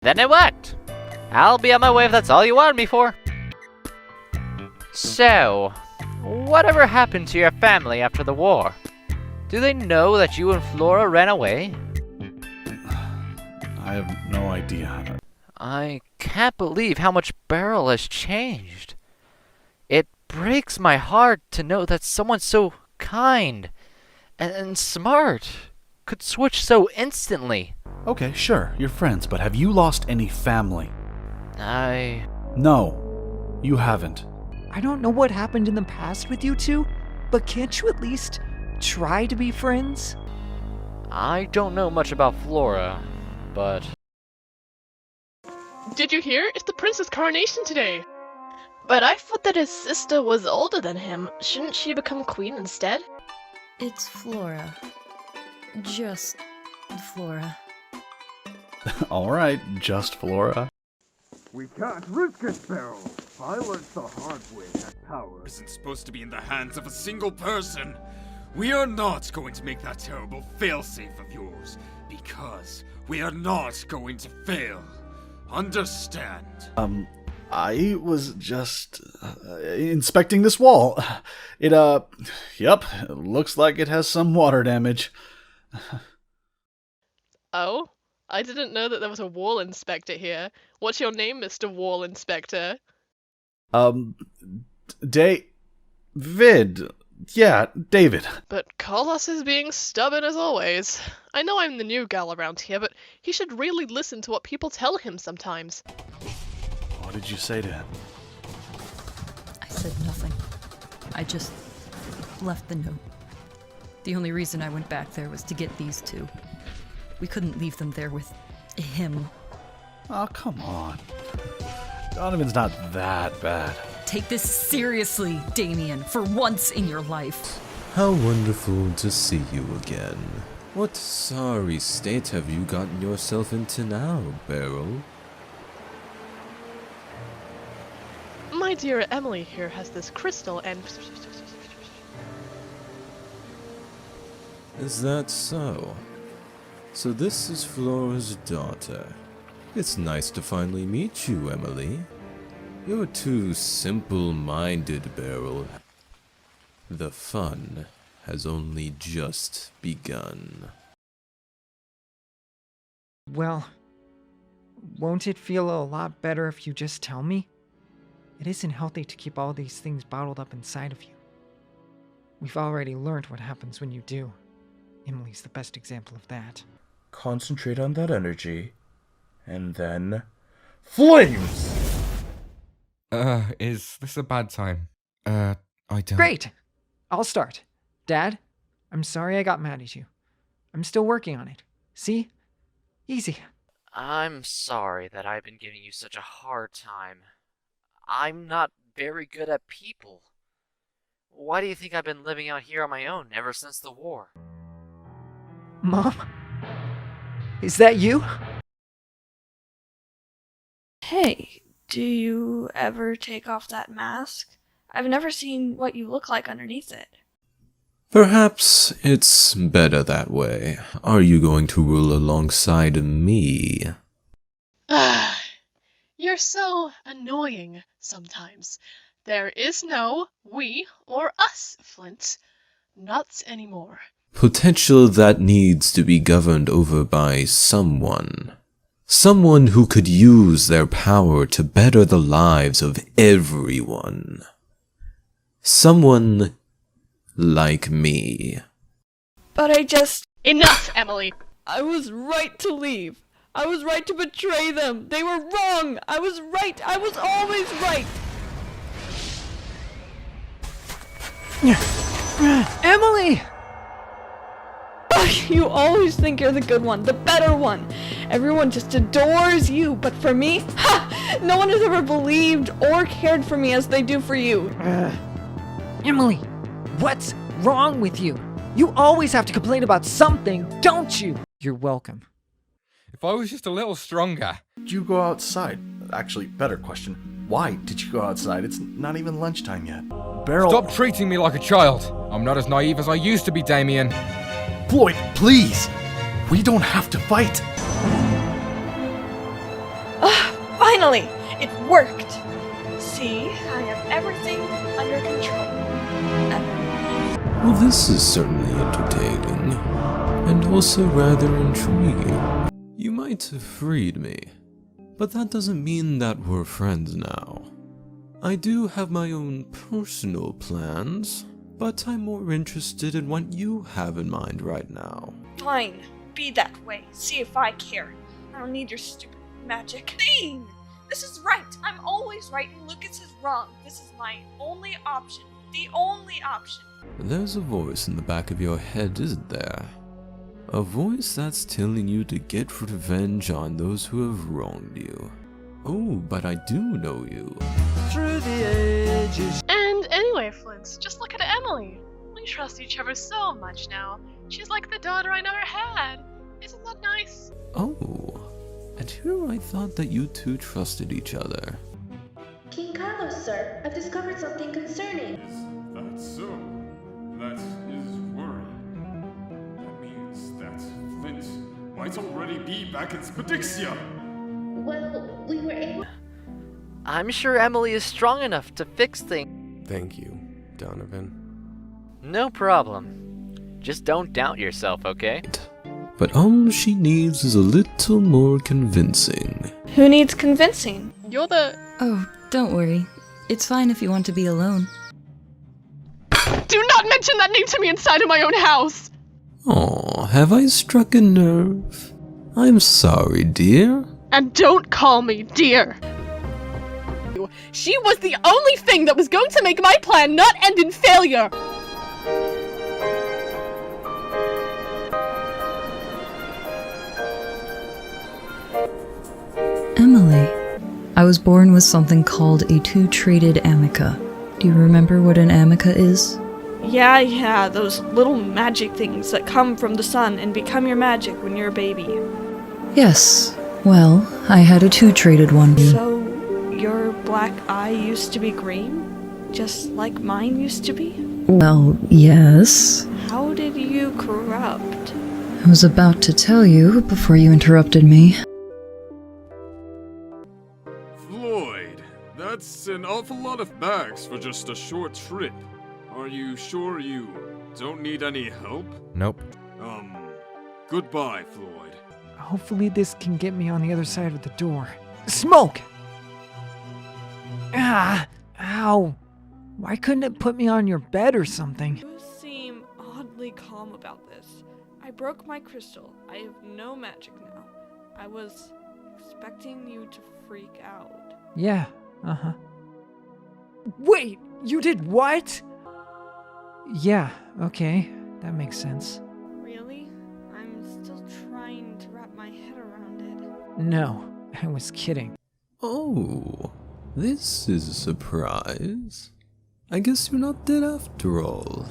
Then it worked. I'll be on my way if that's all you wanted me for. So, whatever happened to your family after the war? Do they know that you and Flora ran away? I have no idea. I can't believe how much Beryl has changed. It breaks my heart to know that someone so kind and smart could switch so instantly. Okay, sure, you're friends, but have you lost any family? No, you haven't. I don't know what happened in the past with you two, but can't you at least try to be friends? I don't know much about Flora, but... Did you hear? It's the prince's coronation today. But I thought that his sister was older than him. Shouldn't she become queen instead? It's Flora. Just Flora. Alright, just Flora. We can't risk it, Beryl. I learned the hard way that power Isn't supposed to be in the hands of a single person. We are not going to make that terrible failsafe of yours, because we are not going to fail. Understand? I was just inspecting this wall. It, yep, it looks like it has some water damage. Oh? I didn't know that there was a wall inspector here. What's your name, Mr. Wall Inspector? David. Yeah, David. But Carlos is being stubborn as always. I know I'm the new gal around here, but he should really listen to what people tell him sometimes. What did you say to him? I said nothing. I just left the note. The only reason I went back there was to get these two. We couldn't leave them there with him. Oh, come on. Donovan's not that bad. Take this seriously, Damien, for once in your life. How wonderful to see you again. What sorry state have you gotten yourself into now, Beryl? My dear Emily here has this crystal and... Is that so? So this is Flora's daughter. It's nice to finally meet you, Emily. You're too simple-minded, Beryl. The fun has only just begun. Well, won't it feel a lot better if you just tell me? It isn't healthy to keep all these things bottled up inside of you. We've already learned what happens when you do. Emily's the best example of that. Concentrate on that energy, and then... flames! Is this a bad time? I don't... Great! I'll start. Dad, I'm sorry I got mad at you. I'm still working on it. See? Easy. I'm sorry that I've been giving you such a hard time. I'm not very good at people. Why do you think I've been living out here on my own ever since the war? Mom? Is that you? Hey, do you ever take off that mask? I've never seen what you look like underneath it. Perhaps it's better that way. Are you going to rule alongside me? You're so annoying sometimes. There is no we or us, Flint. Not anymore. Potential that needs to be governed over by someone. Someone who could use their power to better the lives of everyone. Someone like me. But I just... Enough, Emily! I was right to leave. I was right to betray them. They were wrong. I was right. I was always right. Emily! You always think you're the good one, the better one. Everyone just adores you, but for me, ha! No one has ever believed or cared for me as they do for you. Emily, what's wrong with you? You always have to complain about something, don't you? You're welcome. If I was just a little stronger... Did you go outside? Actually, better question. Why did you go outside? It's not even lunchtime yet. Beryl... Stop treating me like a child! I'm not as naive as I used to be, Damien. Floyd, please! We don't have to fight! Finally! It worked! See, I have everything under control. Well, this is certainly entertaining, and also rather intriguing. You might have freed me, but that doesn't mean that we're friends now. I do have my own personal plans, but I'm more interested in what you have in mind right now. Fine, be that way. See if I care. I don't need your stupid magic. Thane! This is right. I'm always right and Lucas is wrong. This is my only option. The only option. There's a voice in the back of your head, isn't there? A voice that's telling you to get revenge on those who have wronged you. Oh, but I do know you. Through the ages. And anyway, Flint, just look at Emily. We trust each other so much now. She's like the daughter I never had. Isn't that nice? Oh, and here I thought that you two trusted each other. King Carlos, sir, I've discovered something concerning. Is that so? That is worrying. That means that Flint might already be back in Spedixia. Well, we were able. I'm sure Emily is strong enough to fix things. Thank you, Donovan. No problem. Just don't doubt yourself, okay? But all she needs is a little more convincing. Who needs convincing? You're the... Oh, don't worry. It's fine if you want to be alone. Do not mention that name to me inside of my own house! Oh, have I struck a nerve? I'm sorry, dear. And don't call me dear. She was the only thing that was going to make my plan not end in failure! Emily. I was born with something called a two-traded amica. Do you remember what an amica is? Yeah, those little magic things that come from the sun and become your magic when you're a baby. Yes. Well, I had a two-traded one. So, your black eye used to be green? Just like mine used to be? Well, yes. How did you corrupt? I was about to tell you before you interrupted me. Floyd, that's an awful lot of bags for just a short trip. Are you sure you don't need any help? Nope. Goodbye, Floyd. Hopefully this can get me on the other side of the door. Smoke! Ah! Ow! Why couldn't it put me on your bed or something? You seem oddly calm about this. I broke my crystal. I have no magic now. I was expecting you to freak out. Yeah, uh-huh. Wait! You did what? Yeah, okay. That makes sense. Really? I'm still trying to wrap my head around it. No, I was kidding. Oh, this is a surprise. I guess you're not dead after all.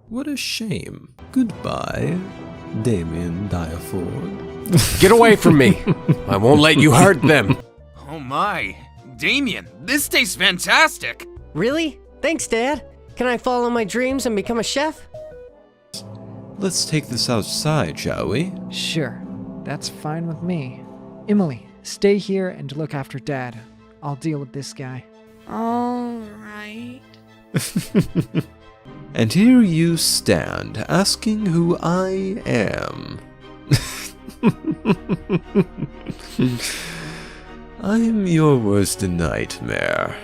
What a shame. Goodbye, Damien Diaford. Get away from me! I won't let you hurt them! Oh my, Damien, this tastes fantastic! Really? Thanks, Dad. Can I follow my dreams and become a chef? Let's take this outside, shall we? Sure, that's fine with me. Emily, stay here and look after Dad. I'll deal with this guy. Alright. And here you stand, asking who I am. I'm your worst nightmare.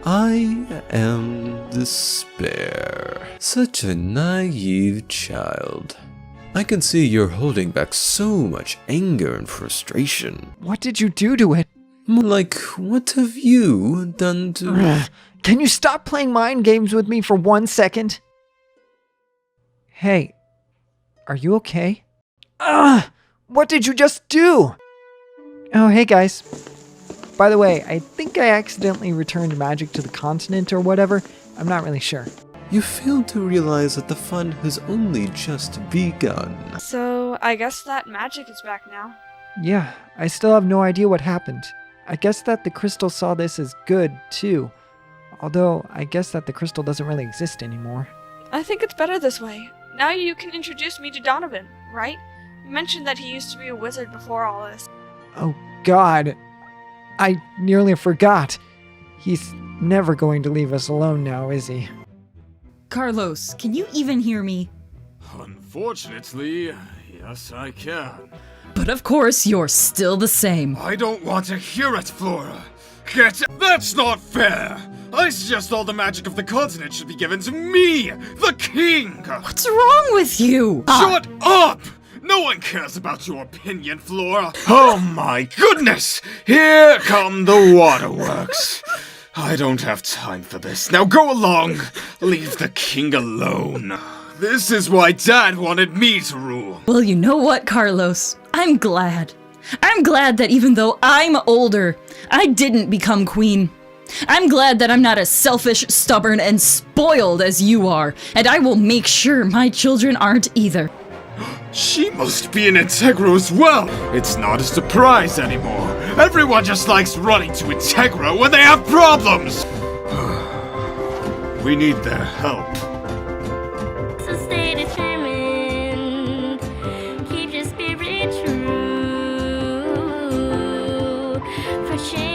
I am despair. Such a naive child. I can see you're holding back so much anger and frustration. What did you do to it? More like, what have you done to... Can you stop playing mind games with me for 1 second? Hey, are you okay? What did you just do? Oh, hey guys. By the way, I think I accidentally returned magic to the continent or whatever. I'm not really sure. You failed to realize that the fun has only just begun. So, I guess that magic is back now. Yeah, I still have no idea what happened. I guess that the crystal saw this as good, too. Although, I guess that the crystal doesn't really exist anymore. I think it's better this way. Now you can introduce me to Donovan, right? You mentioned that he used to be a wizard before all this. Oh, God. I nearly forgot. He's never going to leave us alone now, is he? Carlos, can you even hear me? Unfortunately, yes, I can. But of course, you're still the same. I don't want to hear it, Flora. That's not fair! I suggest all the magic of the continent should be given to me, the king! What's wrong with you? Shut up! No one cares about your opinion, Flora. Oh my goodness! Here come the waterworks. I don't have time for this. Now go along. Leave the king alone. This is why Dad wanted me to rule. Well, you know what, Carlos? I'm glad. I'm glad that even though I'm older, I didn't become queen. I'm glad that I'm not as selfish, stubborn, and spoiled as you are, and I will make sure my children aren't either. She must be an Integro as well. It's not a surprise anymore. Everyone just likes running to Integro when they have problems. We need their help. So stay determined. Keep your spirit true. For change.